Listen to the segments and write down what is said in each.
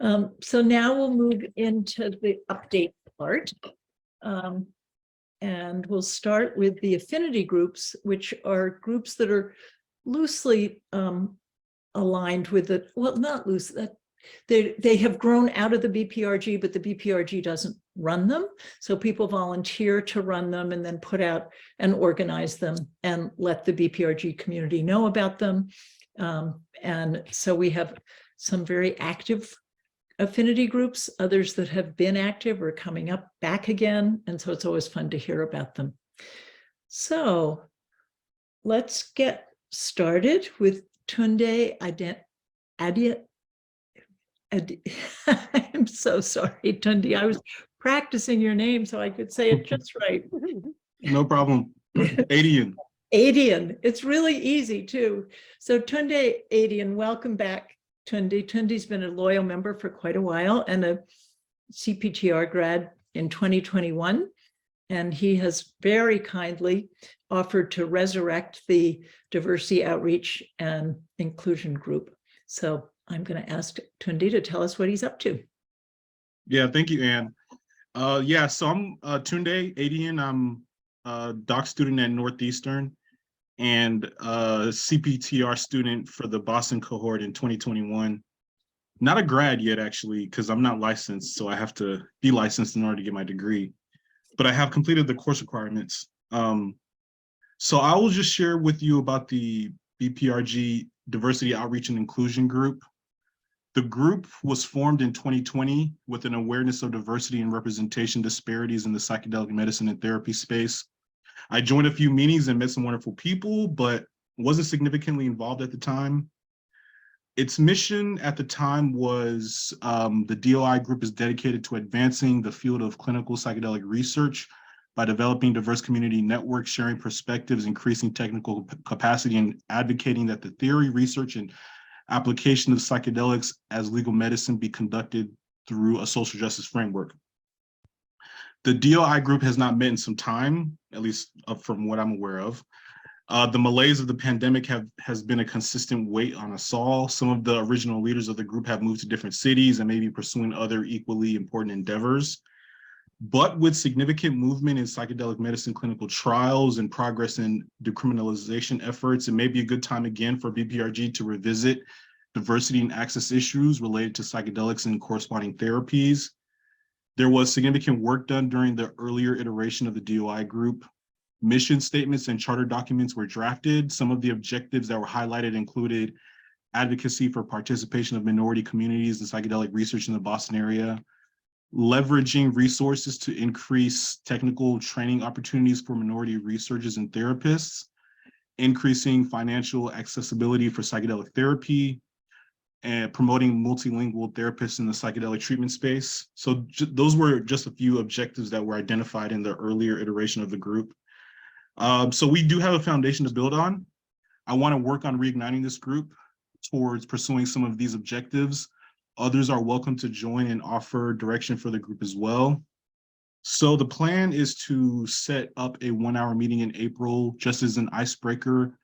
So now we'll move into the update part. And we'll start with the affinity groups, which are groups that are loosely aligned with the, well, not loose, that they have grown out of the BPRG, but the BPRG doesn't run them. So people volunteer to run them and then put out and organize them and let the BPRG community know about them. And so we have some very active affinity groups, others that have been active or coming up back again. And so it's always fun to hear about them. So let's get started with Tunde I'm so sorry, Tunde. I was practicing your name so I could say it just right. No problem. Adian. Adian. It's really easy too. So Tunde Adian, welcome back. Tunde's been a loyal member for quite a while and a CPTR grad in 2021. And he has very kindly offered to resurrect the diversity outreach and inclusion group. So I'm going to ask Tunde to tell us what he's up to. Yeah, thank you, Anne. Yeah, so I'm Tunde Adian. I'm a doc student at Northeastern and a CPTR student for the Boston cohort in 2021. Not a grad yet, actually, because I'm not licensed, so I have to be licensed in order to get my degree. But I have completed the course requirements. So I will just share with you about the BPRG Diversity Outreach and Inclusion Group. The group was formed in 2020 with an awareness of diversity and representation disparities in the psychedelic medicine and therapy space. I joined a few meetings and met some wonderful people, but wasn't significantly involved at the time. Its mission at the time was the DOI group is dedicated to advancing the field of clinical psychedelic research by developing diverse community networks, sharing perspectives, increasing technical capacity, and advocating that the theory, research, and application of psychedelics as legal medicine be conducted through a social justice framework. The DOI group has not met in some time, at least from what I'm aware of. The malaise of the pandemic has been a consistent weight on us all. Some of the original leaders of the group have moved to different cities and may be pursuing other equally important endeavors. But with significant movement in psychedelic medicine clinical trials and progress in decriminalization efforts, it may be a good time again for BPRG to revisit diversity and access issues related to psychedelics and corresponding therapies. There was significant work done during the earlier iteration of the DOI group. Mission statements and charter documents were drafted. Some of the objectives that were highlighted included advocacy for participation of minority communities in psychedelic research in the Boston area, leveraging resources to increase technical training opportunities for minority researchers and therapists, increasing financial accessibility for psychedelic therapy, and promoting multilingual therapists in the psychedelic treatment space. So those were just a few objectives that were identified in the earlier iteration of the group. So we do have a foundation to build on. I want to work on reigniting this group towards pursuing some of these objectives. Others are welcome to join and offer direction for the group as well. So the plan is to set up a 1-hour meeting in April, just as an icebreaker,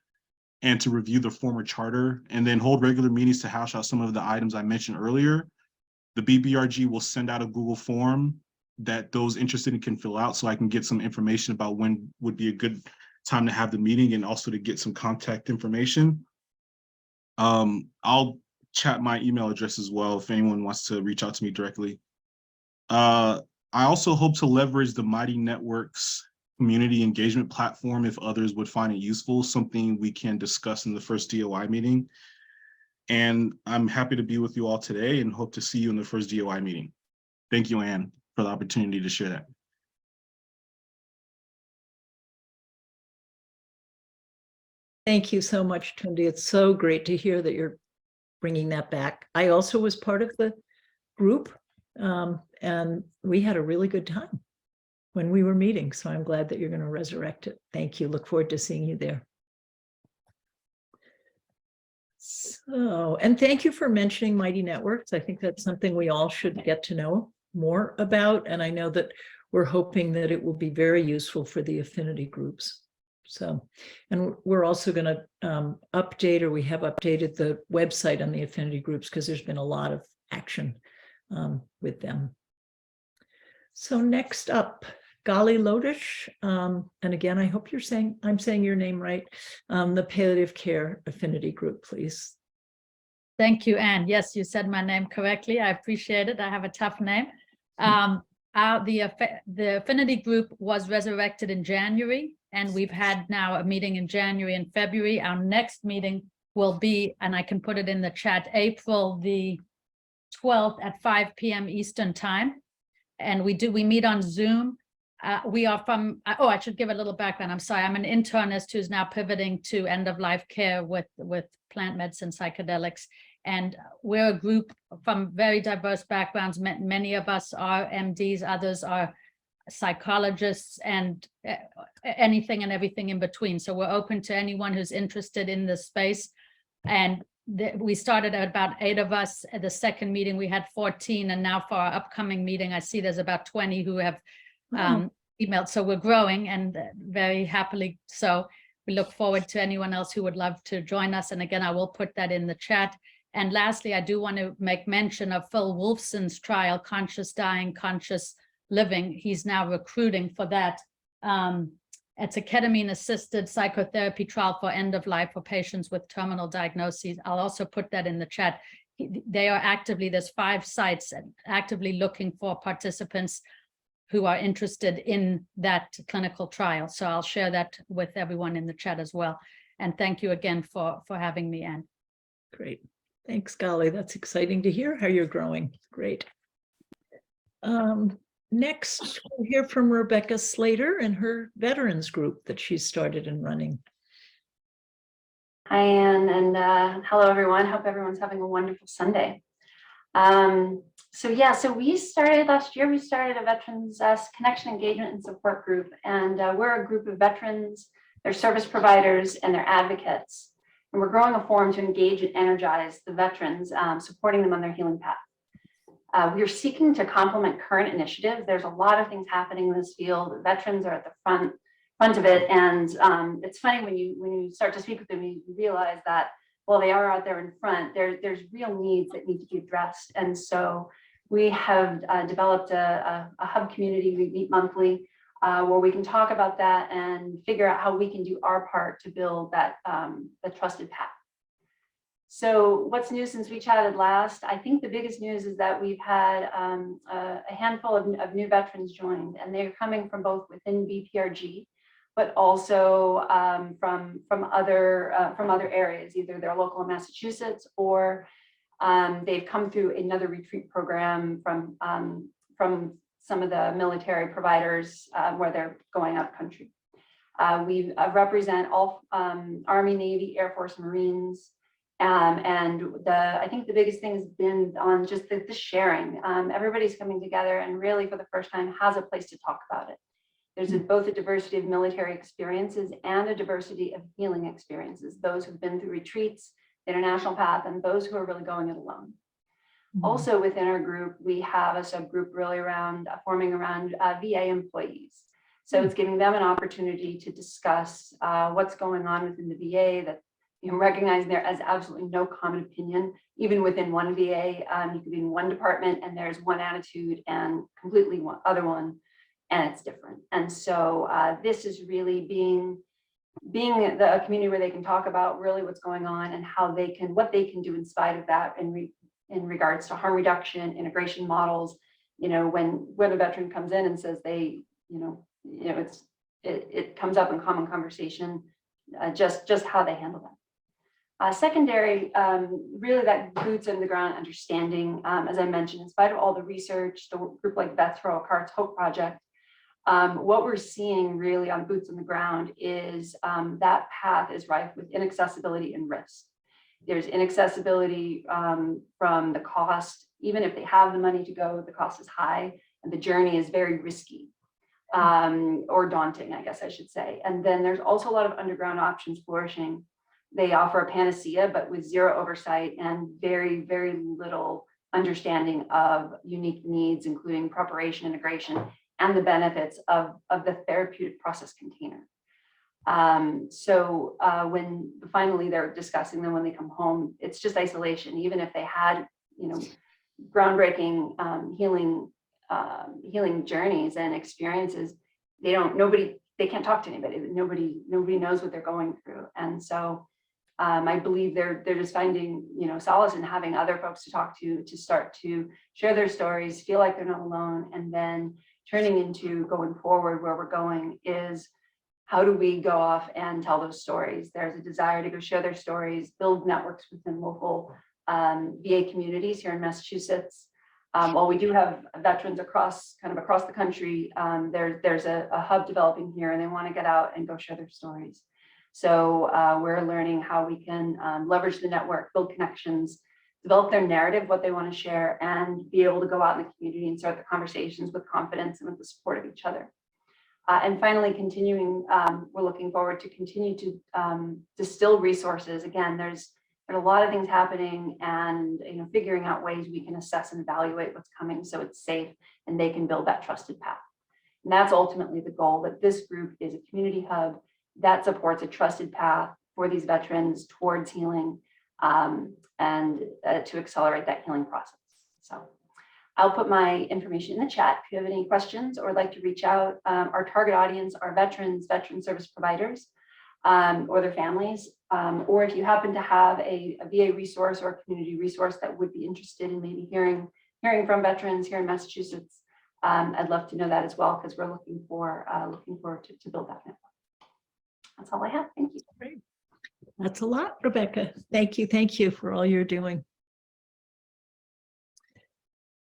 and to review the former charter, and then hold regular meetings to hash out some of the items I mentioned earlier. The BPRG will send out a Google form that those interested can fill out so I can get some information about when would be a good time to have the meeting and also to get some contact information. I'll chat my email address as well if anyone wants to reach out to me directly. I also hope to leverage the Mighty Networks community engagement platform if others would find it useful, something we can discuss in the first DOI meeting. And I'm happy to be with you all today and hope to see you in the first DOI meeting. Thank you, Anne, for the opportunity to share that. Thank you so much, Tunde. It's so great to hear that you're bringing that back. I also was part of the group, and we had a really good time when we were meeting. So I'm glad that you're going to resurrect it. Thank you. Look forward to seeing you there. So, and thank you for mentioning Mighty Networks. I think that's something we all should get to know more about. And I know that we're hoping that it will be very useful for the affinity groups. So, and we're also going to update, or we have updated the website on the affinity groups because there's been a lot of action with them. So next up, Gali Lodish, and again, I hope I'm saying your name right, the Palliative Care Affinity Group, please. Thank you, Anne. Yes, you said my name correctly. I appreciate it. I have a tough name. The Affinity Group was resurrected in January, and we've had now a meeting in January and February. Our next meeting will be, and I can put it in the chat, April the 12th at 5 p.m. Eastern time. And we meet on Zoom. We are from, I should give a little background. I'm sorry. I'm an internist who's now pivoting to end-of-life care with plant medicine, psychedelics. And we're a group from very diverse backgrounds. Many of us are MDs, others are psychologists, and anything and everything in between. So we're open to anyone who's interested in this space. And we started at about 8 of us. At the second meeting, we had 14. And now for our upcoming meeting, I see there's about 20 who have emailed. So we're growing, and very happily so. We look forward to anyone else who would love to join us. And again, I will put that in the chat. And lastly, I do want to make mention of Phil Wolfson's trial, Conscious Dying, Conscious Living. He's now recruiting for that. It's a ketamine-assisted psychotherapy trial for end of life for patients with terminal diagnoses. I'll also put that in the chat. They are actively, there's 5 sites actively looking for participants who are interested in that clinical trial. So I'll share that with everyone in the chat as well. And thank you again for having me, Anne. Great. Thanks, Gali. That's exciting to hear how you're growing. Great. Next, we'll hear from Rebecca Slater and her veterans group that she's started and running. Hi, Anne, and hello, everyone. Hope everyone's having a wonderful Sunday. So we started last year, we started a Veterans Connection Engagement and Support Group, and we're a group of veterans, their service providers, and their advocates. And we're growing a forum to engage and energize the veterans, supporting them on their healing path. We are seeking to complement current initiatives. There's a lot of things happening in this field. Veterans are at the front of it, and it's funny when you start to speak with them, you realize that while they are out there in front, there's real needs that need to be addressed. And so we have developed a hub community. We meet monthly, where we can talk about that and figure out how we can do our part to build that the trusted path. So what's new since we chatted last? I think the biggest news is that we've had a handful of new veterans joined, and they're coming from both within BPRG, but also from other areas. Either they're local in Massachusetts, or they've come through another retreat program from some of the military providers where they're going out of country. We represent all Army, Navy, Air Force, Marines. And I think the biggest thing has been on just the sharing. Everybody's coming together and really for the first time has a place to talk about it. There's both a diversity of military experiences and a diversity of healing experiences, those who've been through retreats, the international path, and those who are really going it alone. Also within our group, we have a subgroup really forming around VA employees. So it's giving them an opportunity to discuss what's going on within the VA, that recognizing there is absolutely no common opinion. Even within one VA, you could be in one department and there's one attitude and completely other one, and it's different. And so this is really being the community where they can talk about really what's going on and what they can do in spite of that in regards to harm reduction, integration models. When a veteran comes in and says it comes up in common conversation, just how they handle that. Secondary, really that boots on the ground understanding, as I mentioned, in spite of all the research, the group like Beth Cart's Hope Project, what we're seeing really on boots on the ground is that path is rife with inaccessibility and risk. There's inaccessibility from the cost. Even if they have the money to go, the cost is high and the journey is very risky or daunting, I guess I should say. And then there's also a lot of underground options flourishing. They offer a panacea, but with zero oversight and very, very little understanding of unique needs, including preparation, integration, and the benefits of the therapeutic process container. So when finally they're discussing them when they come home, it's just isolation. Even if they had, groundbreaking healing journeys and experiences. They can't talk to anybody. Nobody knows what they're going through. And so I believe they're just finding, solace in having other folks to talk to start to share their stories, feel like they're not alone, and then turning into going forward. Where we're going is, how do we go off and tell those stories? There's a desire to go share their stories, build networks within local VA communities here in Massachusetts. While we do have veterans across the country, there's a hub developing here, and they want to get out and go share their stories. So we're learning how we can leverage the network, build connections, develop their narrative, what they want to share, and be able to go out in the community and start the conversations with confidence and with the support of each other. And finally, continuing, we're looking forward to continue to distill resources. Again, there's a lot of things happening, and figuring out ways we can assess and evaluate what's coming so it's safe and they can build that trusted path. And that's ultimately the goal, that this group is a community hub that supports a trusted path for these veterans towards healing, and to accelerate that healing process. So I'll put my information in the chat if you have any questions or would like to reach out. Our target audience are veteran service providers, or their families, or if you happen to have a VA resource or a community resource that would be interested in maybe hearing from veterans here in Massachusetts, I'd love to know that as well, because we're looking forward to build that network. That's all I have. Thank you. Great. That's a lot, Rebecca. Thank you for all you're doing.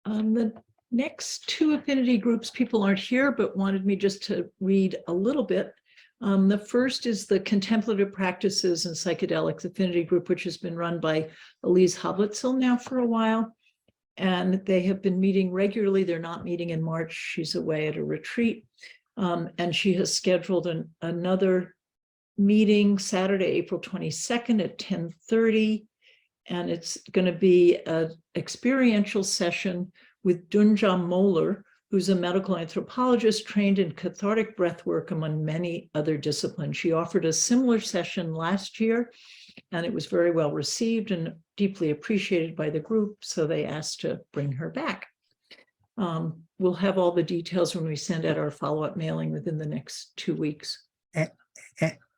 The next two affinity groups, people aren't here, but wanted me just to read a little bit. The first is the Contemplative Practices and Psychedelics Affinity Group, which has been run by Elise Hoblitzel now for a while. And they have been meeting regularly. They're not meeting in March. She's away at a retreat. And she has scheduled another meeting Saturday, April 22nd at 10:30. And it's going to be an experiential session with Dunja Moeller, who's a medical anthropologist trained in cathartic breathwork among many other disciplines. She offered a similar session last year, and it was very well received and deeply appreciated by the group, so they asked to bring her back. We'll have all the details when we send out our follow-up mailing within the next 2 weeks.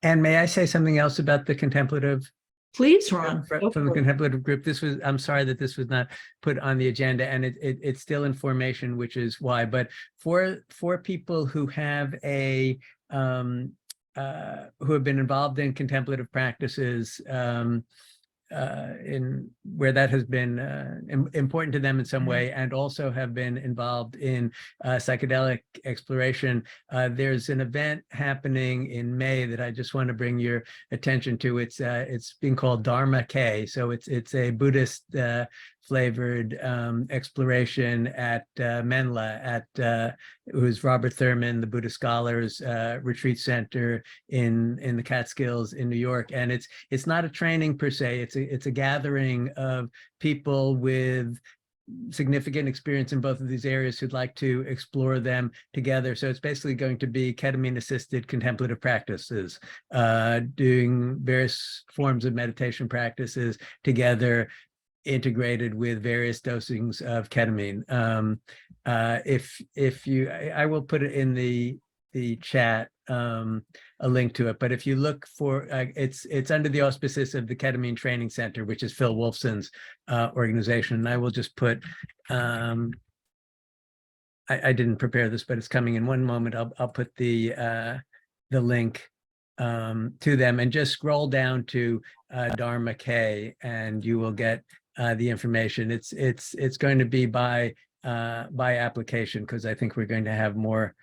And may I say something else about the contemplative? Please, Ron. From the contemplative group. I'm sorry that this was not put on the agenda, and it's still in formation, which is why. But for people who have who have been involved in contemplative practices, in where that has been important to them in some way, and also have been involved in psychedelic exploration. There's an event happening in May that I just want to bring your attention to. It's being called Dharma K. So it's a Buddhist flavored exploration at Menla, who's Robert Thurman, the Buddhist Scholars Retreat Center in the Catskills in New York. And it's not a training per se. It's a gathering of people with significant experience in both of these areas who'd like to explore them together. So it's basically going to be ketamine-assisted contemplative practices, doing various forms of meditation practices together, integrated with various dosings of ketamine. I will put it in the chat, a link to it, but if you look for, it's under the auspices of the Ketamine Training Center, which is Phil Wolfson's organization. And I will just put, I didn't prepare this, but it's coming in one moment. I'll put the link to them, and just scroll down to Dharma K, and you will get the information. It's going to be by application, because I think we're going to have more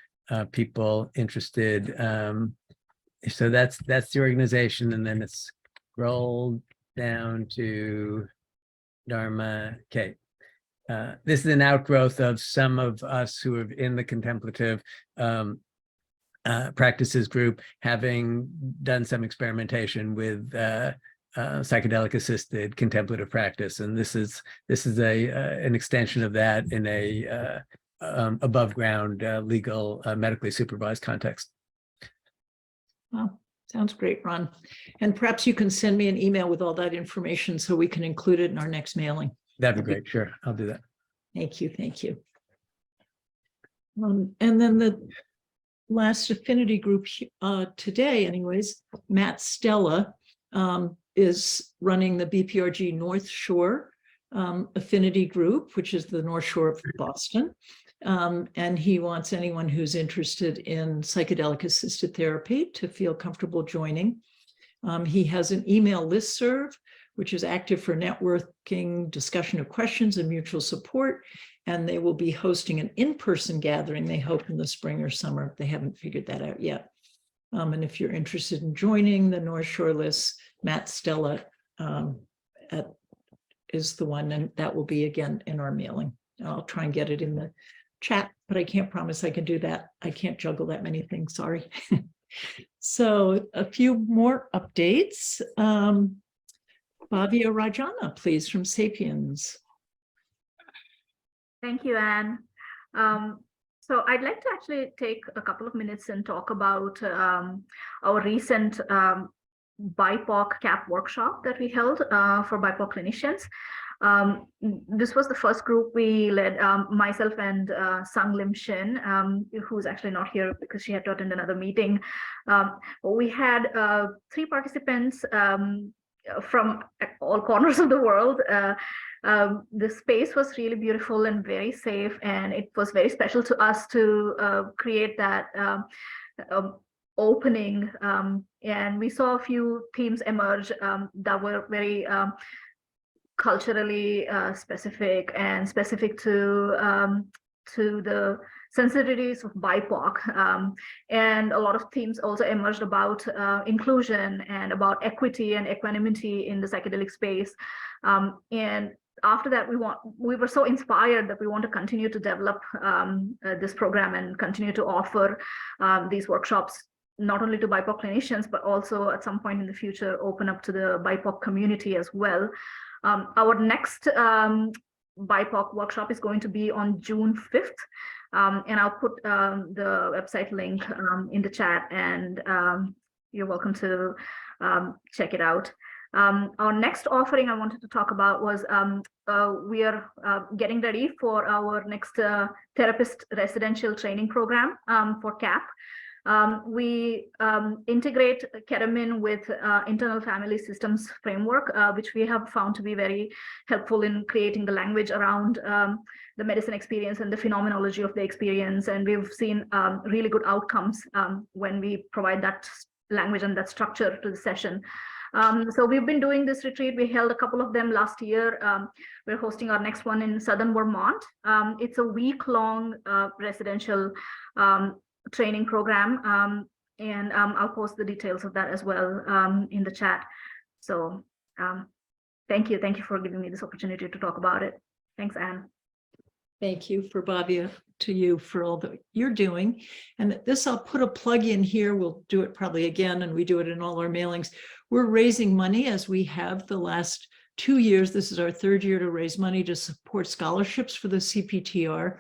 people interested. So that's the organization, and then it's scrolled down to Dharma K. This is an outgrowth of some of us who are in the contemplative practices group, having done some experimentation with psychedelic assisted contemplative practice, and this is an extension of that in a above ground legal medically supervised context. Well, sounds great, Ron. And perhaps you can send me an email with all that information so we can include it in our next mailing. That'd be great. Sure, I'll do that. Thank you, thank you. And then the last affinity group today, anyways, Matt Stella is running the BPRG North Shore affinity group, which is the North Shore of Boston. And he wants anyone who's interested in psychedelic assisted therapy to feel comfortable joining. He has an email listserv, which is active for networking, discussion of questions, and mutual support. And they will be hosting an in-person gathering, they hope, in the spring or summer. They haven't figured that out yet. And if you're interested in joining the North Shore list, Matt Stella is the one, and that will be again in our mailing. I'll try and get it in the chat, but I can't promise I can do that. I can't juggle that many things, sorry. So a few more updates. Bhavya Rajana, please, from Sapiens. Thank you, Anne. So I'd like to actually take a couple of minutes and talk about our recent BIPOC CAP workshop that we held for BIPOC clinicians. This was the first group we led, myself and Sang Lim Shin, who's actually not here because she had to attend another meeting. We had 3 participants from all corners of the world. The space was really beautiful and very safe, and it was very special to us to create that opening. And we saw a few themes emerge that were very culturally specific and specific to the sensitivities of BIPOC. And a lot of themes also emerged about inclusion and about equity and equanimity in the psychedelic space. And after that, we were so inspired that we want to continue to develop this program and continue to offer these workshops not only to BIPOC clinicians, but also at some point in the future, open up to the BIPOC community as well. Our next BIPOC workshop is going to be on June 5th. And I'll put the website link in the chat, and you're welcome to check it out. Our next offering I wanted to talk about was we are getting ready for our next therapist residential training program for CAP. We integrate ketamine with internal family systems framework, which we have found to be very helpful in creating the language around the medicine experience and the phenomenology of the experience. And we've seen really good outcomes when we provide that language and that structure to the session. So we've been doing this retreat. We held a couple of them last year. We're hosting our next one in Southern Vermont. It's a week-long residential training program, and I'll post the details of that as well in the chat. So thank you for giving me this opportunity to talk about it. Thanks, Anne. Thank you, for Bhavya, to you for all that you're doing. And this, I'll put a plug in here. We'll do it probably again, and we do it in all our mailings. We're raising money, as we have the last 2 years. This is our 3rd year to raise money to support scholarships for the CPTR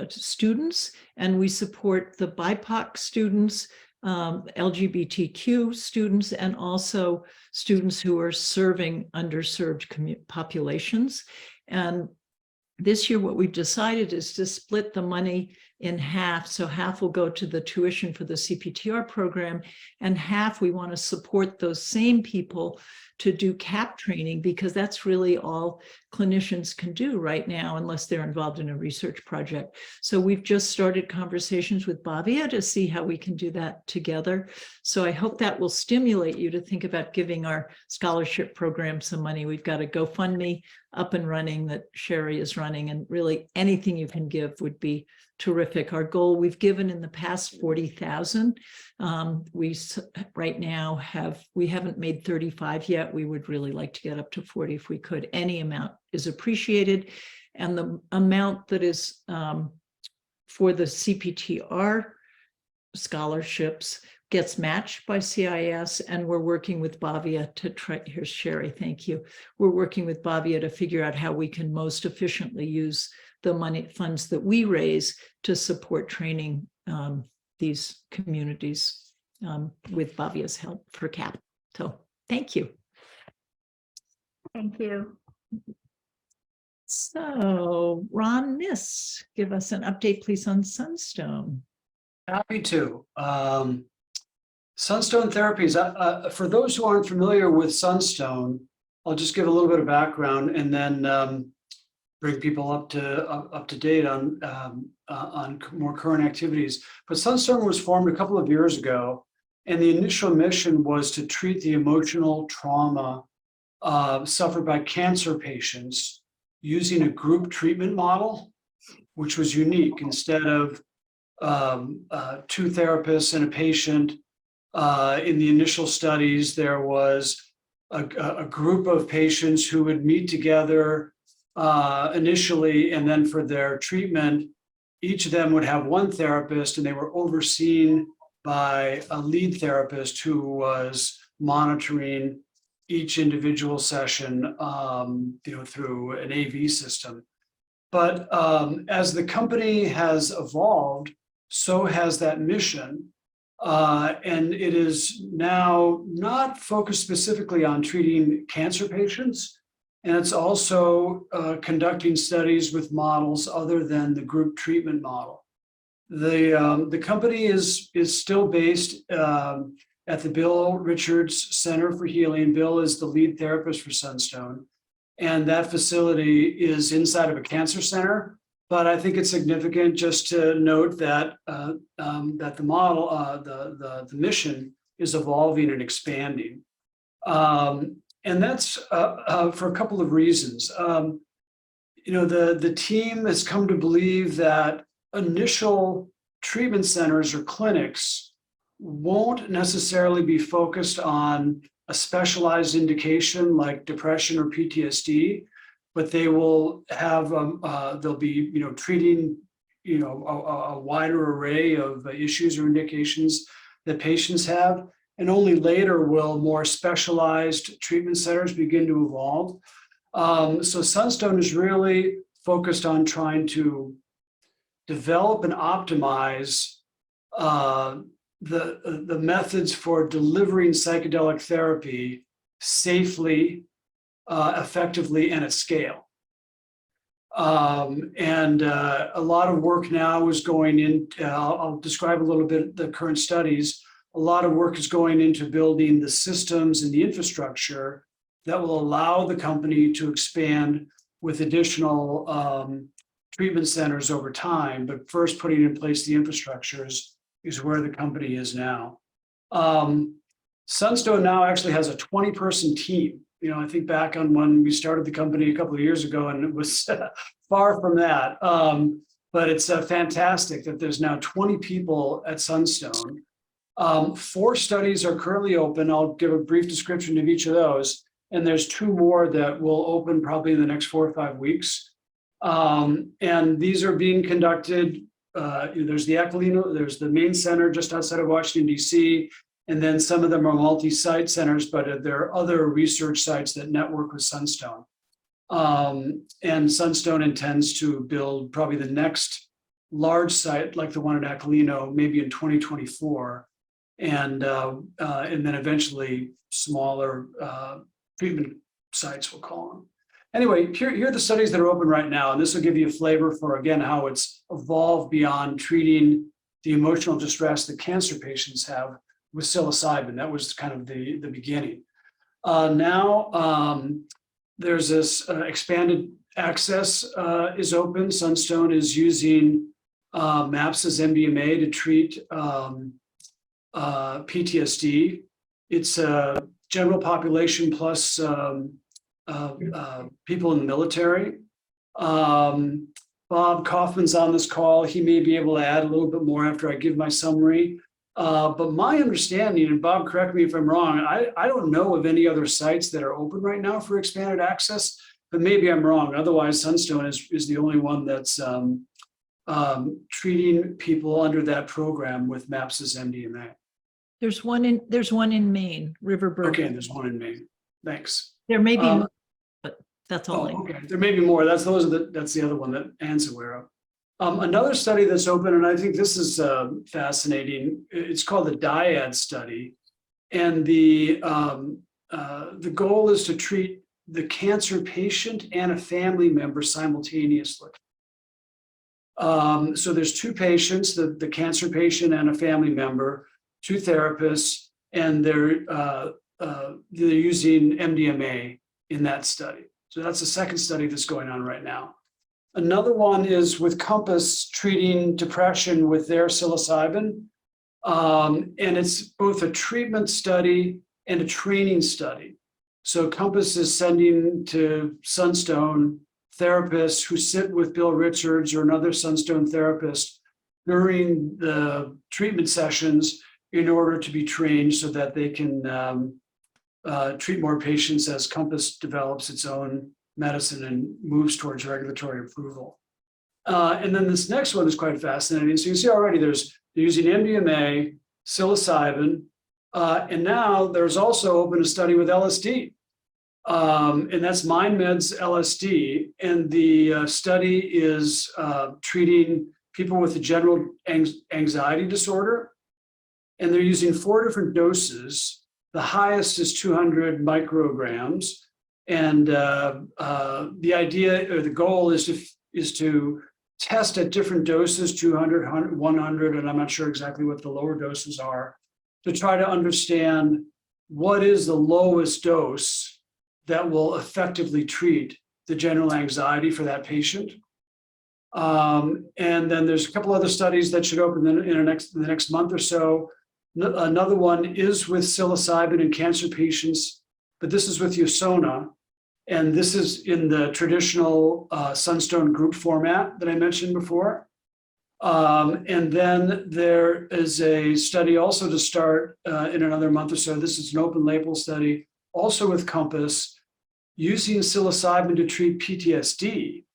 students, and we support the BIPOC students, LGBTQ students, and also students who are serving underserved populations. And this year, what we've decided is to split the money in half. So half will go to the tuition for the CPTR program, and half we want to support those same people to do CAP training, because that's really all clinicians can do right now, unless they're involved in a research project. So we've just started conversations with Bhavya to see how we can do that together. So I hope that will stimulate you to think about giving our scholarship program some money. We've got a GoFundMe up and running that Sherry is running, and really anything you can give would be terrific. Our goal, we've given in the past 40,000. We right now we haven't made 35 yet. We would really like to get up to 40 if we could. Any amount is appreciated. And the amount that is for the CPTR scholarships gets matched by CIS, and we're working with Bhavya to try, here's Sherry, thank you. We're working with Bhavya to figure out how we can most efficiently use the money funds that we raise to support training these communities with Bhavya's help for CAP. So thank you. Thank you. So Ron Niss, give us an update, please, on Sunstone. Happy to. Sunstone Therapies, for those who aren't familiar with Sunstone, I'll just give a little bit of background and then bring people up to date on more current activities. But Sunstone was formed a couple of years ago, and the initial mission was to treat the emotional trauma suffered by cancer patients using a group treatment model, which was unique. Instead of two therapists and a patient, in the initial studies, there was a group of patients who would meet together initially, and then for their treatment, each of them would have one therapist, and they were overseen by a lead therapist who was monitoring each individual session, through an AV system. But as the company has evolved, so has that mission. And it is now not focused specifically on treating cancer patients. And it's also conducting studies with models other than the group treatment model. The company is still based at the Bill Richards Center for Healing. Bill is the lead therapist for Sunstone. And that facility is inside of a cancer center. But I think it's significant just to note that that the model, the mission is evolving and expanding. And that's for a couple of reasons. The team has come to believe that initial treatment centers or clinics won't necessarily be focused on a specialized indication like depression or PTSD, but they will have, they'll be, treating, a wider array of issues or indications that patients have. And only later will more specialized treatment centers begin to evolve. So Sunstone is really focused on trying to develop and optimize the methods for delivering psychedelic therapy safely, effectively, and at scale. And a lot of work now is going in, I'll describe a little bit the current studies. A lot of work is going into building the systems and the infrastructure that will allow the company to expand with additional treatment centers over time. But first, putting in place the infrastructures is where the company is now. Sunstone now actually has a 20-person team. I think back on when we started the company a couple of years ago, and it was far from that. But it's fantastic that there's now 20 people at Sunstone. 4 studies are currently open. I'll give a brief description of each of those. And there's 2 more that will open probably in the next 4 or 5 weeks. And these are being conducted. There's the Aquilino, there's the main center just outside of Washington, D.C., and then some of them are multi-site centers, but there are other research sites that network with Sunstone. And Sunstone intends to build probably the next large site like the one at Aquilino, maybe in 2024, and then eventually smaller treatment sites, we'll call them. Anyway, here are the studies that are open right now, and this will give you a flavor for, again, how it's evolved beyond treating the emotional distress that cancer patients have with psilocybin. That was kind of the beginning. Now there's this expanded access is open. Sunstone is using MAPS MDMA to treat PTSD. It's a general population plus people in the military. Bob Kaufman's on this call. He may be able to add a little bit more after I give my summary. But my understanding, and Bob, correct me if I'm wrong, I don't know of any other sites that are open right now for expanded access, but maybe I'm wrong. Otherwise, Sunstone is the only one that's treating people under that program with MAPS MDMA. There's one in Maine, Riverburgh. Okay, there's one in Maine. Thanks. There may be more, but that's all. Okay, there may be more. That's the other one that Anne's aware of. Another study that's open, and I think this is fascinating. It's called the DIAD study, and the goal is to treat the cancer patient and a family member simultaneously. So there's two patients, the cancer patient and a family member, two therapists, and they're using MDMA in that study. So that's the second study that's going on right now. Another one is with Compass treating depression with their psilocybin. And it's both a treatment study and a training study. So Compass is sending to Sunstone therapists who sit with Bill Richards or another Sunstone therapist during the treatment sessions in order to be trained so that they can treat more patients as Compass develops its own medicine and moves towards regulatory approval. And then this next one is quite fascinating. So you see already they're using MDMA, psilocybin, and now there's also open a study with LSD. And that's MindMed's LSD. And the study is treating people with a general anxiety disorder. And they're using 4 different doses. The highest is 200 micrograms. And the idea or the goal is to test at different doses, 200, 100, and I'm not sure exactly what the lower doses are, to try to understand what is the lowest dose that will effectively treat the general anxiety for that patient. And then there's a couple other studies that should open in the next month or so. Another one is with psilocybin in cancer patients, but this is with Usona. And this is in the traditional Sunstone group format that I mentioned before. And then there is a study also to start in another month or so. This is an open label study, also with Compass, using psilocybin to treat PTSD.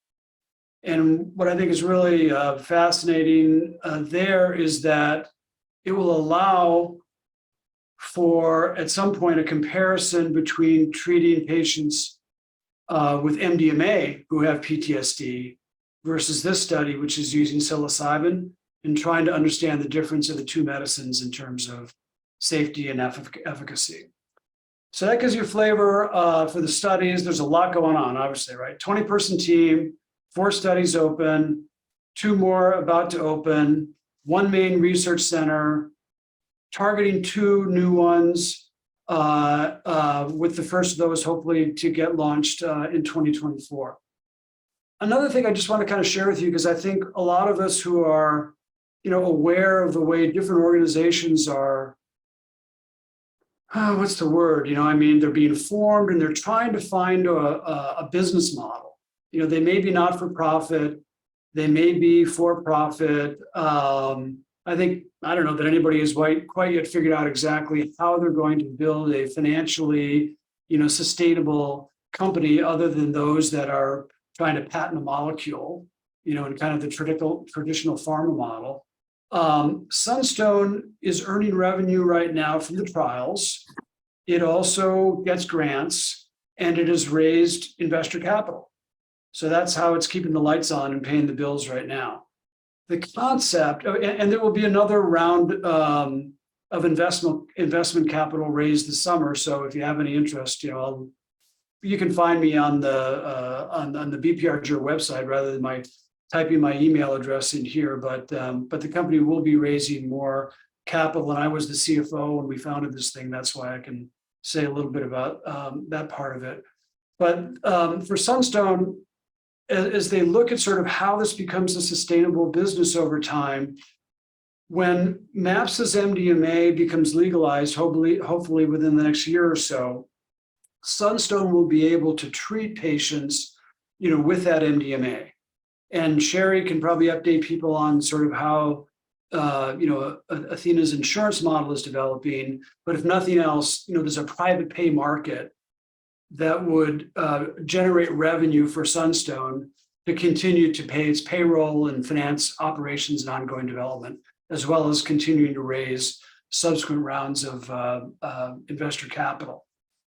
And what I think is really fascinating there is that it will allow for, at some point, a comparison between treating patients with MDMA who have PTSD versus this study, which is using psilocybin, and trying to understand the difference of the two medicines in terms of safety and efficacy. So that gives you a flavor for the studies. There's a lot going on, obviously, right? 20-person team, 4 studies open, 2 more about to open, 1 main research center, targeting 2 new ones, with the first of those hopefully to get launched in 2024. Another thing I just want to kind of share with you, because I think a lot of us who are, aware of the way different organizations are, what's the word? They're being formed and they're trying to find a business model. They may be not for profit, they may be for profit. I don't know that anybody has quite yet figured out exactly how they're going to build a financially, sustainable company other than those that are trying to patent a molecule, in kind of the traditional pharma model. Sunstone is earning revenue right now from the trials. It also gets grants and it has raised investor capital. So that's how it's keeping the lights on and paying the bills right now. The concept, and there will be another round of investment capital raised this summer. So if you have any interest, you can find me on the BPRG website rather than typing my email address in here. But the company will be raising more capital. And I was the CFO when we founded this thing. That's why I can say a little bit about that part of it. But for Sunstone, as they look at sort of how this becomes a sustainable business over time, when MAPS's MDMA becomes legalized, hopefully within the next year or so, Sunstone will be able to treat patients, with that MDMA. And Sherry can probably update people on sort of how, Athena's insurance model is developing. But if nothing else, there's a private pay market that would generate revenue for Sunstone to continue to pay its payroll and finance operations and ongoing development, as well as continuing to raise subsequent rounds of investor capital.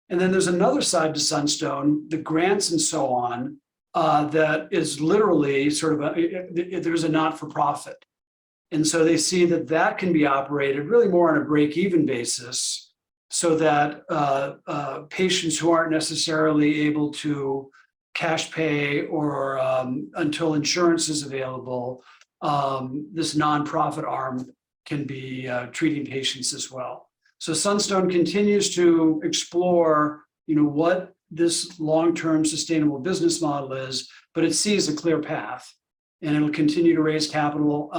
And then there's another side to Sunstone, the grants and so on, that is literally sort of there's a not-for-profit. And so they see that can be operated really more on a break-even basis so that patients who aren't necessarily able to cash pay or until insurance is available, this nonprofit arm can be treating patients as well. So Sunstone continues to explore, what this long-term sustainable business model is, but it sees a clear path, and it'll continue to raise capital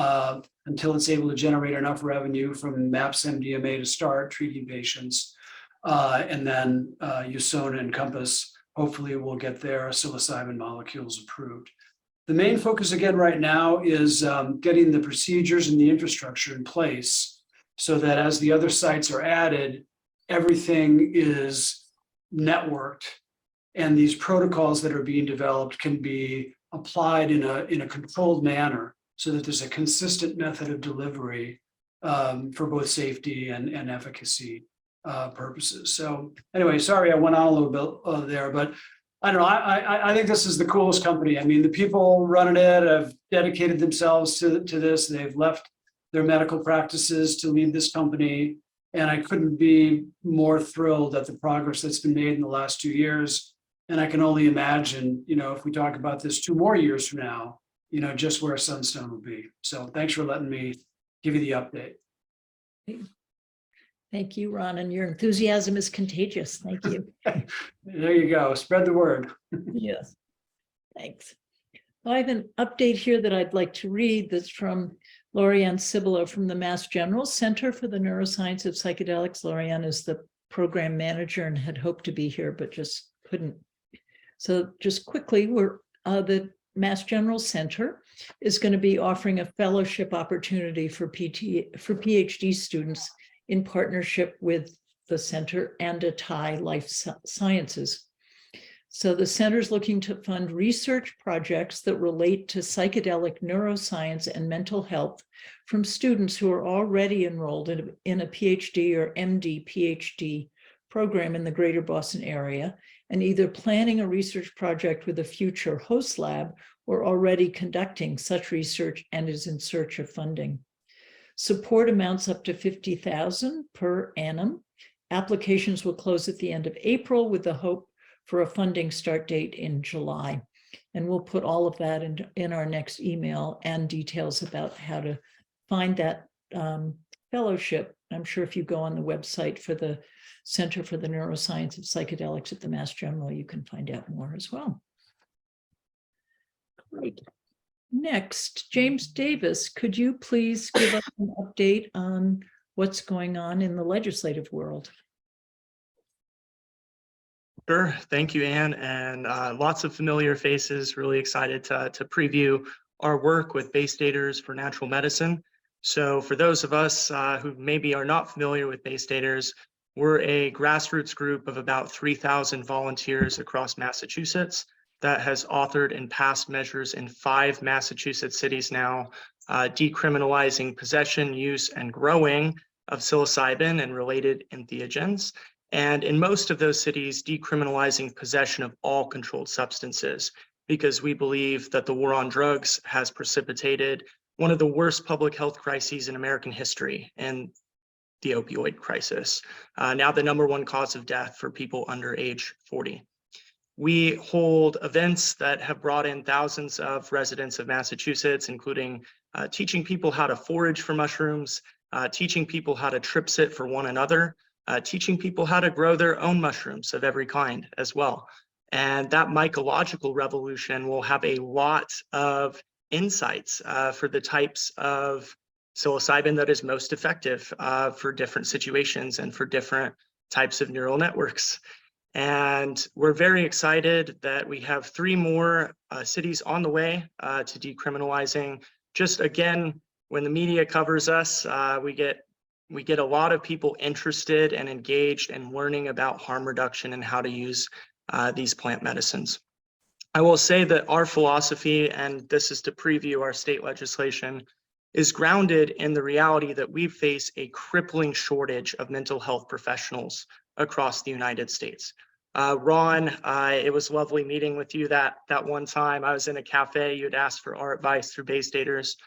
until it's able to generate enough revenue from MAPS MDMA to start treating patients. And then Usona and Compass hopefully will get their psilocybin molecules approved. The main focus again right now is getting the procedures and the infrastructure in place so that as the other sites are added, everything is networked, and these protocols that are being developed can be applied in a controlled manner so that there's a consistent method of delivery for both safety and efficacy purposes. So anyway, sorry I went on a little bit there, but I don't know, I think this is the coolest company. I mean, the people running it have dedicated themselves to this. They've left their medical practices to lead this company. And I couldn't be more thrilled at the progress that's been made in the last 2 years. And I can only imagine, if we talk about this 2 more years from now, just where Sunstone will be. So thanks for letting me give you the update. Thank you, Ron, and your enthusiasm is contagious. Thank you. There you go. Spread the word. Yes, thanks. Well, I have an update here that I'd like to read that's from Lorianne Cibolo from the Mass General Center for the Neuroscience of Psychedelics. Lorianne is the program manager and had hoped to be here, but just couldn't. So just quickly, the Mass General Center is going to be offering a fellowship opportunity for PhD students in partnership with the center and Atai Life Sciences. So the center is looking to fund research projects that relate to psychedelic neuroscience and mental health from students who are already enrolled in a PhD or MD PhD program in the greater Boston area, and either planning a research project with a future host lab or already conducting such research and is in search of funding. Support amounts up to $50,000 per annum. Applications will close at the end of April with the hope for a funding start date in July. And we'll put all of that in our next email and details about how to find that fellowship. I'm sure if you go on the website for the Center for the Neuroscience of Psychedelics at the Mass General, you can find out more as well. Great. Next, James Davis, could you please give us an update on what's going on in the legislative world? Sure. Thank you, Anne, and lots of familiar faces. Really excited to preview our work with Bay Staters for Natural Medicine. So for those of us who maybe are not familiar with Bay Staters, we're a grassroots group of about 3,000 volunteers across Massachusetts that has authored and passed measures in 5 Massachusetts cities now, decriminalizing possession, use, and growing of psilocybin and related entheogens. And in most of those cities, decriminalizing possession of all controlled substances, because we believe that the war on drugs has precipitated one of the worst public health crises in American history, and the opioid crisis, now the #1 cause of death for people under age 40. We hold events that have brought in thousands of residents of Massachusetts, including teaching people how to forage for mushrooms, teaching people how to trip sit for one another, teaching people how to grow their own mushrooms of every kind as well. And that mycological revolution will have a lot of insights for the types of psilocybin that is most effective for different situations and for different types of neural networks. And we're very excited that we have 3 more cities on the way to decriminalizing. Just again, when the media covers us, we get a lot of people interested and engaged in learning about harm reduction and how to use these plant medicines. I will say that our philosophy, and this is to preview our state legislation, is grounded in the reality that we face a crippling shortage of mental health professionals across the United States. Ron, it was lovely meeting with you that one time. I was in a cafe, you had asked for our advice through Bay Staters.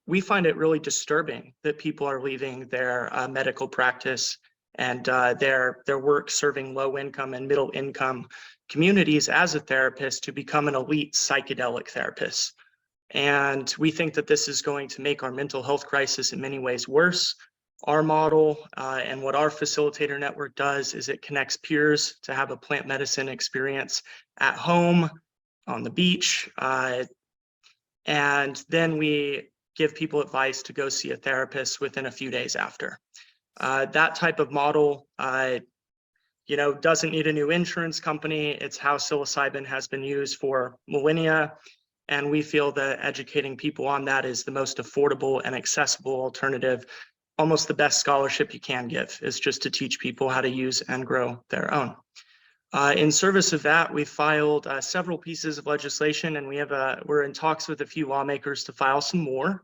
We find it really disturbing that people are leaving their medical practice and their work serving low income and middle income communities as a therapist to become an elite psychedelic therapist. And we think that this is going to make our mental health crisis in many ways worse. Our model and what our facilitator network does is it connects peers to have a plant medicine experience at home, on the beach, and then we give people advice to go see a therapist within a few days after. That type of model, doesn't need a new insurance company. It's how psilocybin has been used for millennia. And we feel that educating people on that is the most affordable and accessible alternative. Almost the best scholarship you can give is just to teach people how to use and grow their own. In service of that, we filed several pieces of legislation, and we're in talks with a few lawmakers to file some more.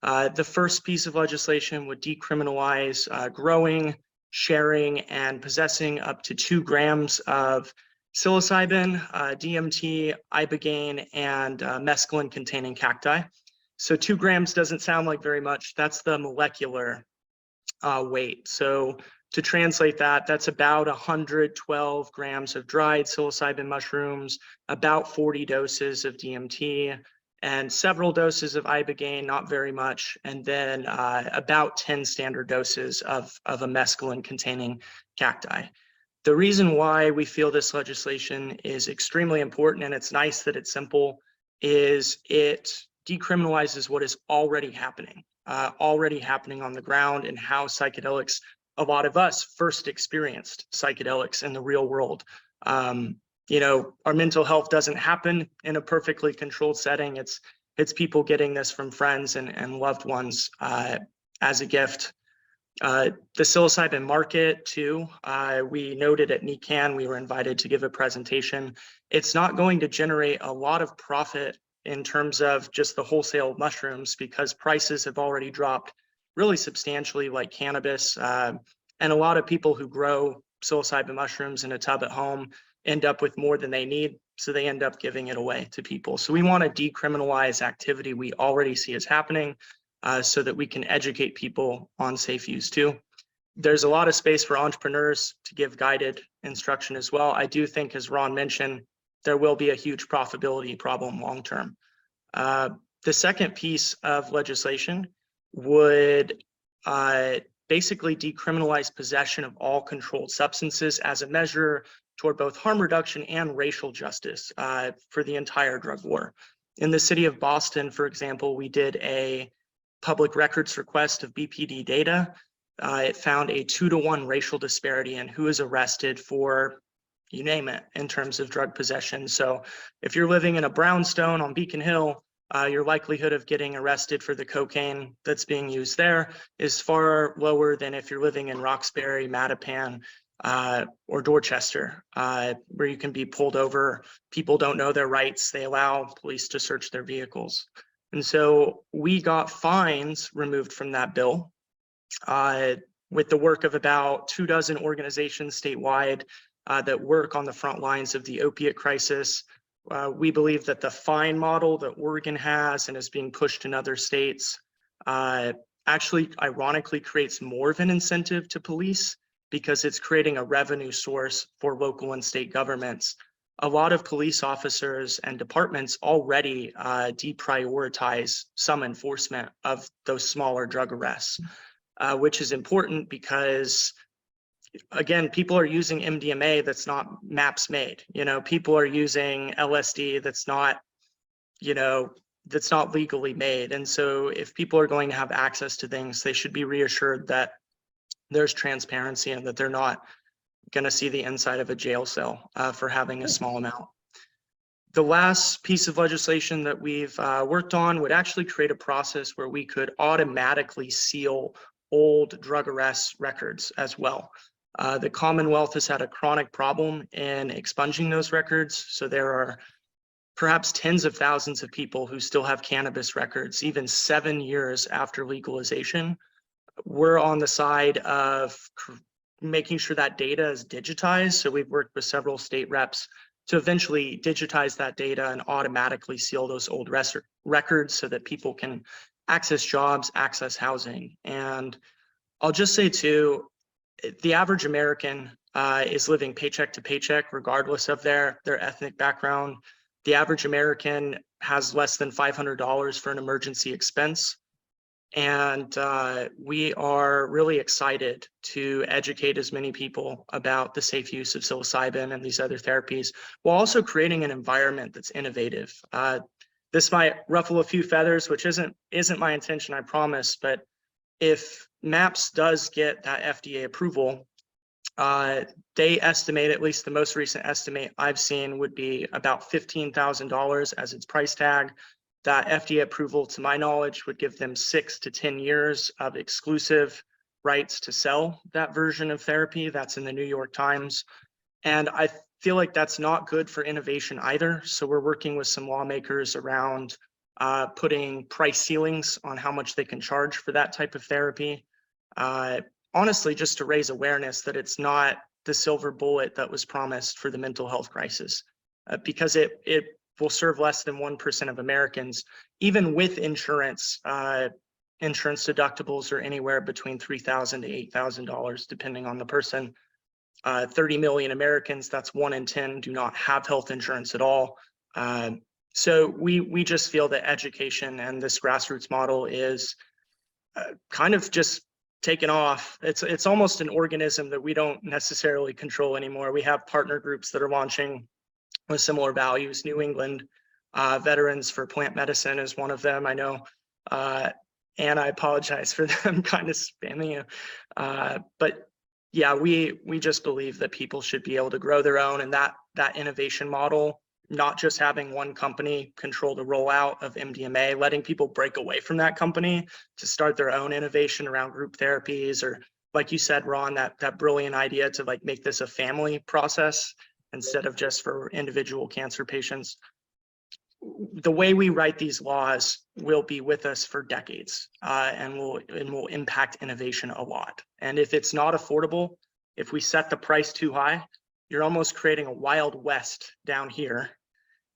The first piece of legislation would decriminalize growing, sharing, and possessing up to 2 grams of psilocybin, DMT, ibogaine, and mescaline-containing cacti. So 2 grams doesn't sound like very much. That's the molecular weight. So to translate that, that's about 112 grams of dried psilocybin mushrooms, about 40 doses of DMT, and several doses of ibogaine, not very much, and then about 10 standard doses of a mescaline-containing cacti. The reason why we feel this legislation is extremely important, and it's nice that it's simple, is it decriminalizes what is already happening on the ground, and how psychedelics, a lot of us first experienced psychedelics in the real world. Our mental health doesn't happen in a perfectly controlled setting. It's people getting this from friends and loved ones as a gift. The psilocybin market too, we noted at NECAN, we were invited to give a presentation. It's not going to generate a lot of profit in terms of just the wholesale mushrooms, because prices have already dropped really substantially, like cannabis. And a lot of people who grow psilocybin mushrooms in a tub at home end up with more than they need, so they end up giving it away to people. So we want to decriminalize activity we already see as happening, so that we can educate people on safe use too. There's a lot of space for entrepreneurs to give guided instruction as well. I do think, as Ron mentioned, there will be a huge profitability problem long term. The second piece of legislation would basically decriminalize possession of all controlled substances as a measure toward both harm reduction and racial justice for the entire drug war. In the city of Boston, for example, we did a public records request of BPD data. It found a 2-to-1 racial disparity in who is arrested for, you name it, in terms of drug possession. So if you're living in a brownstone on Beacon Hill, your likelihood of getting arrested for the cocaine that's being used there is far lower than if you're living in Roxbury, Mattapan, or Dorchester, where you can be pulled over. People don't know their rights. They allow police to search their vehicles. And so we got fines removed from that bill with the work of about 24 organizations statewide that work on the front lines of the opiate crisis. We believe that the fine model that Oregon has and is being pushed in other states actually ironically creates more of an incentive to police, because it's creating a revenue source for local and state governments. A lot of police officers and departments already deprioritize some enforcement of those smaller drug arrests, which is important because, again, people are using MDMA that's not MAPS made. People are using LSD that's not legally made. And so if people are going to have access to things, they should be reassured that there's transparency and that they're not going to see the inside of a jail cell for having a small amount. The last piece of legislation that we've worked on would actually create a process where we could automatically seal old drug arrest records as well. The Commonwealth has had a chronic problem in expunging those records. So there are perhaps tens of thousands of people who still have cannabis records, even 7 years after legalization. We're on the side of making sure that data is digitized. So we've worked with several state reps to eventually digitize that data and automatically seal those old records so that people can access jobs, access housing. And I'll just say too, the average American is living paycheck to paycheck, regardless of their ethnic background. The average American has less than $500 for an emergency expense. And we are really excited to educate as many people about the safe use of psilocybin and these other therapies, while also creating an environment that's innovative. This might ruffle a few feathers, which isn't my intention, I promise. But if MAPS does get that FDA approval, they estimate, at least the most recent estimate I've seen, would be about $15,000 as its price tag. That FDA approval, to my knowledge, would give them 6 to 10 years of exclusive rights to sell that version of therapy. That's in the New York Times. And I feel like that's not good for innovation either. So we're working with some lawmakers around putting price ceilings on how much they can charge for that type of therapy. Honestly, just to raise awareness that it's not the silver bullet that was promised for the mental health crisis, because it will serve less than 1% of Americans, even with insurance. Insurance deductibles are anywhere between $3,000 to $8,000, depending on the person. 30 million Americans, that's 1 in 10, do not have health insurance at all. So we just feel that education and this grassroots model is kind of just taken off. It's almost an organism that we don't necessarily control anymore. We have partner groups that are launching with similar values. New England Veterans for Plant Medicine is one of them, I know. And I apologize for them kind of spamming you. But yeah, we just believe that people should be able to grow their own, and that innovation model, not just having one company control the rollout of MDMA, letting people break away from that company to start their own innovation around group therapies, or like you said, Ron, that brilliant idea to like make this a family process instead of just for individual cancer patients. The way we write these laws will be with us for decades, and will impact innovation a lot. And if it's not affordable, if we set the price too high, you're almost creating a wild west down here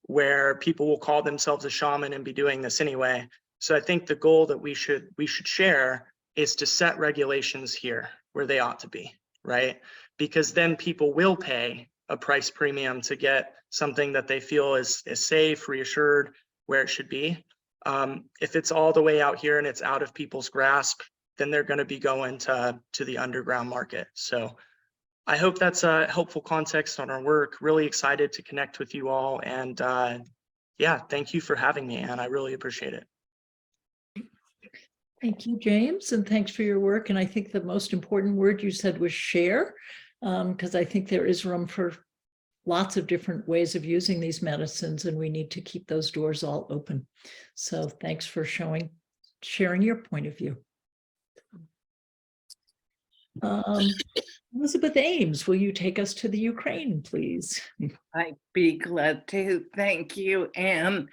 where people will call themselves a shaman and be doing this anyway. So I think the goal that we should share is to set regulations here where they ought to be, right? Because then people will pay a price premium to get something that they feel is safe, reassured, where it should be. If it's all the way out here and it's out of people's grasp, then they're going to be going to the underground market. So I hope that's a helpful context on our work. Really excited to connect with you all. And yeah, thank you for having me, Anne. I really appreciate it. Thank you, James, and thanks for your work. And I think the most important word you said was share, because I think there is room for lots of different ways of using these medicines, and we need to keep those doors all open. So thanks for sharing your point of view. Elizabeth Ames, will you take us to the Ukraine, please? I'd be glad to. Thank you, Anne.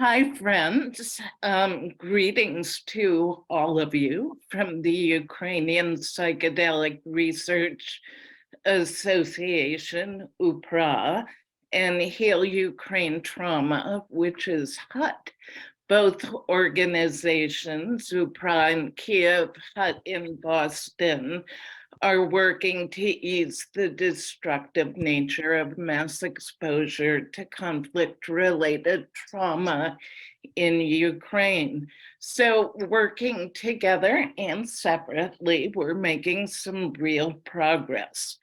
Hi, friends. Greetings to all of you from the Ukrainian Psychedelic Research Association, UPRA, and Heal Ukraine Trauma, which is HUT. Both organizations, UPRA in Kiev, HUT in Boston, are working to ease the destructive nature of mass exposure to conflict-related trauma in Ukraine. So working together and separately, we're making some real progress.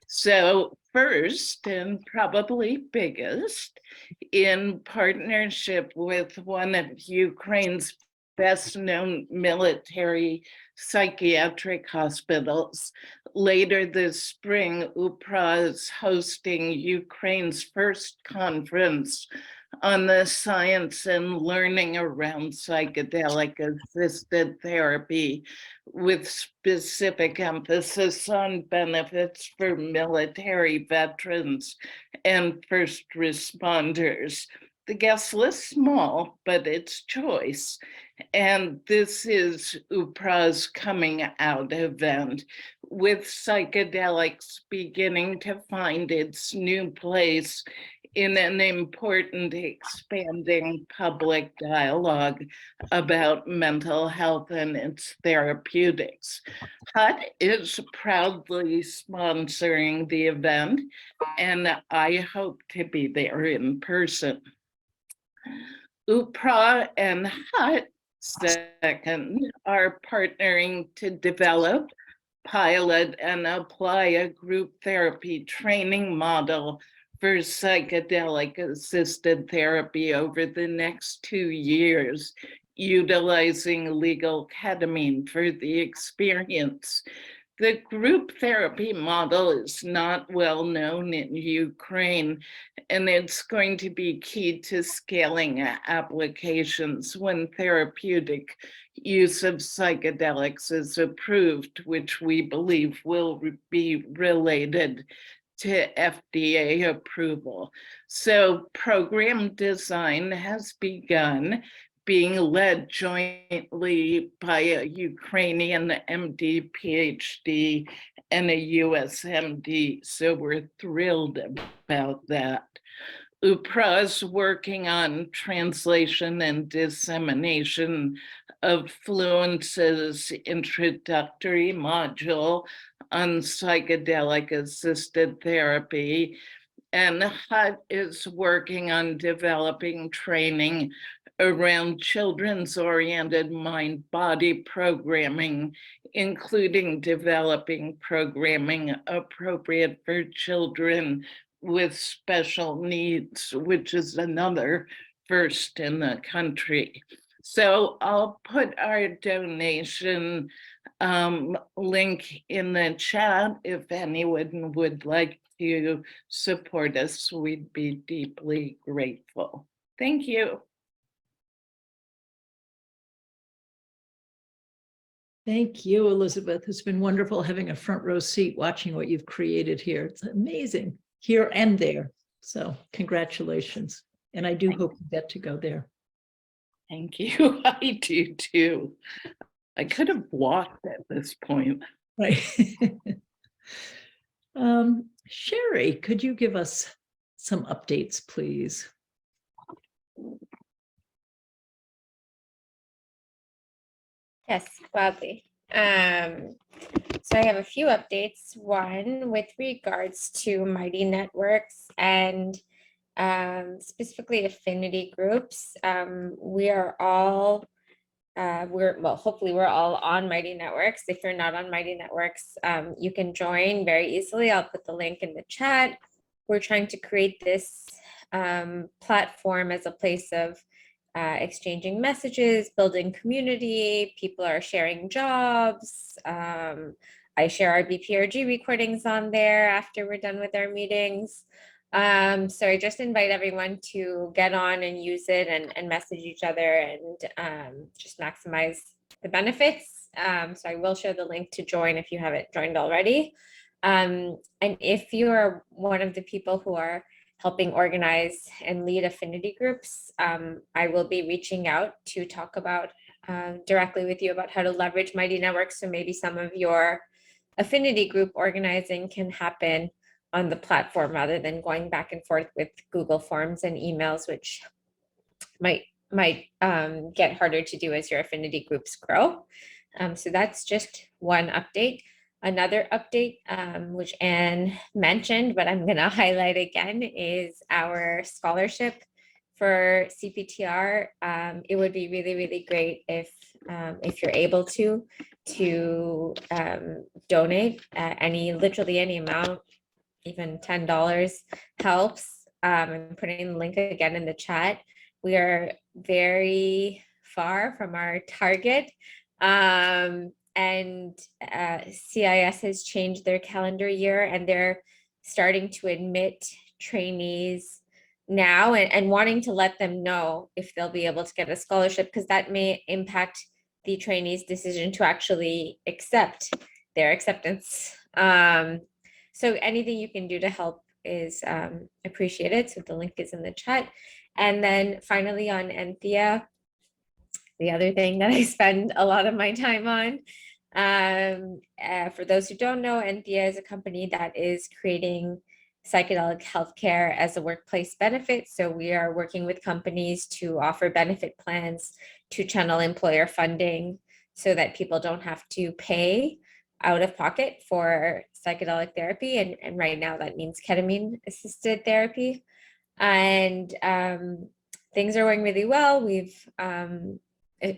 So first, and probably biggest, in partnership with one of Ukraine's best-known military psychiatric hospitals, later this spring, UPRA is hosting Ukraine's first conference on the science and learning around psychedelic-assisted therapy, with specific emphasis on benefits for military veterans and first responders. The guest list small, but it's choice. And this is UPRA's coming out event, with psychedelics beginning to find its new place in an important expanding public dialogue about mental health and its therapeutics. HUT is proudly sponsoring the event, and I hope to be there in person. UPRA and HUT, second, are partnering to develop, pilot, and apply a group therapy training model for psychedelic assisted therapy over the next 2 years, utilizing legal ketamine for the experience. The group therapy model is not well known in Ukraine, and it's going to be key to scaling applications when therapeutic use of psychedelics is approved, which we believe will be related to FDA approval. So program design has begun, being led jointly by a Ukrainian MD, PhD, and a US MD. So we're thrilled about that. UPRA is working on translation and dissemination of Fluence's introductory module on psychedelic assisted therapy, and HUT is working on developing training around children's-oriented mind-body programming, including developing programming appropriate for children with special needs, which is another first in the country. So I'll put our donation link in the chat. If anyone would like to support us, we'd be deeply grateful. Thank you. Thank you, Elizabeth. It's been wonderful having a front row seat watching what you've created here. It's amazing here and there. So congratulations. And I do hope you get to go there. Thank you. I do too. I could have walked at this point. Right. Sherry, could you give us some updates, please? Yes, gladly. So I have a few updates. One with regards to Mighty Networks and specifically affinity groups. We are all hopefully we're all on Mighty Networks. If you're not on Mighty Networks, you can join very easily. I'll put the link in the chat. We're trying to create this platform as a place of exchanging messages, building community. People are sharing jobs. I share our BPRG recordings on there after we're done with our meetings. So I just invite everyone to get on and use it and message each other and just maximize the benefits. So I will share the link to join if you haven't joined already. And if you are one of the people who are helping organize and lead affinity groups, I will be reaching out to talk about directly with you about how to leverage Mighty Networks. So maybe some of your affinity group organizing can happen on the platform rather than going back and forth with Google Forms and emails, which might get harder to do as your affinity groups grow. So that's just one update. Another update, which Anne mentioned, but I'm going to highlight again, is our scholarship for CPTR. It would be really, really great if you're able to donate literally any amount. Even $10 helps. I'm putting the link again in the chat. We are very far from our target. And CIS has changed their calendar year and they're starting to admit trainees now and wanting to let them know if they'll be able to get a scholarship, because that may impact the trainees' decision to actually accept their acceptance. So anything you can do to help is appreciated. So the link is in the chat. And then finally on Enthea, the other thing that I spend a lot of my time on. For those who don't know, Enthea is a company that is creating psychedelic healthcare as a workplace benefit. So we are working with companies to offer benefit plans to channel employer funding so that people don't have to pay out of pocket for psychedelic therapy. And right now that means ketamine assisted therapy. And things are going really well. We've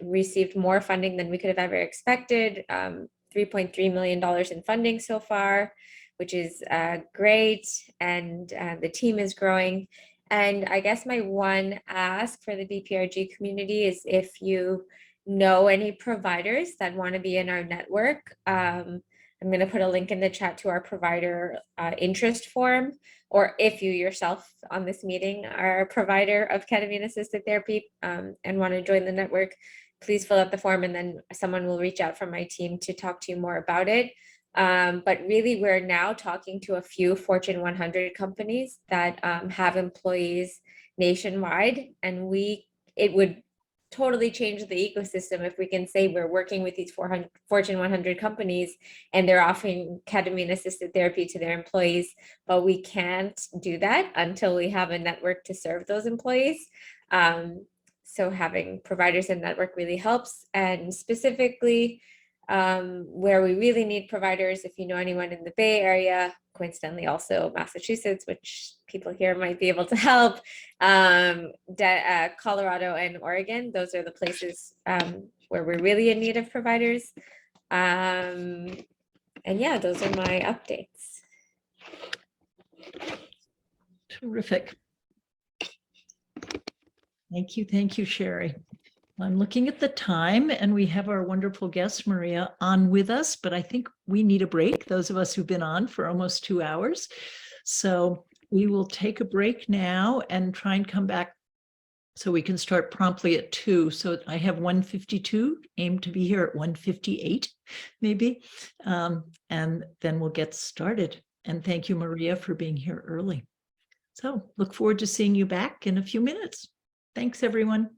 received more funding than we could have ever expected, $3.3 million in funding so far, which is great. And the team is growing. And I guess my one ask for the BPRG community is if you know any providers that want to be in our network, I'm going to put a link in the chat to our provider interest form, or if you yourself on this meeting are a provider of ketamine assisted therapy and want to join the network, please fill out the form and then someone will reach out from my team to talk to you more about it. But really, we're now talking to a few Fortune 100 companies that have employees nationwide, and it would totally change the ecosystem if we can say we're working with these Fortune 100 companies and they're offering ketamine assisted therapy to their employees, but we can't do that until we have a network to serve those employees. So having providers in network really helps. And specifically where we really need providers, if you know anyone in the Bay Area, coincidentally also Massachusetts, which people here might be able to help, Colorado and Oregon, those are the places where we're really in need of providers. And yeah, those are my updates. Terrific. Thank you, Sherry. I'm looking at the time and we have our wonderful guest, Maria, on with us, but I think we need a break, those of us who've been on for almost 2 hours. So we will take a break now and try and come back so we can start promptly at 2. So I have 1:52, aim to be here at 1:58, maybe, and then we'll get started. And thank you, Maria, for being here early. So look forward to seeing you back in a few minutes. Thanks, everyone.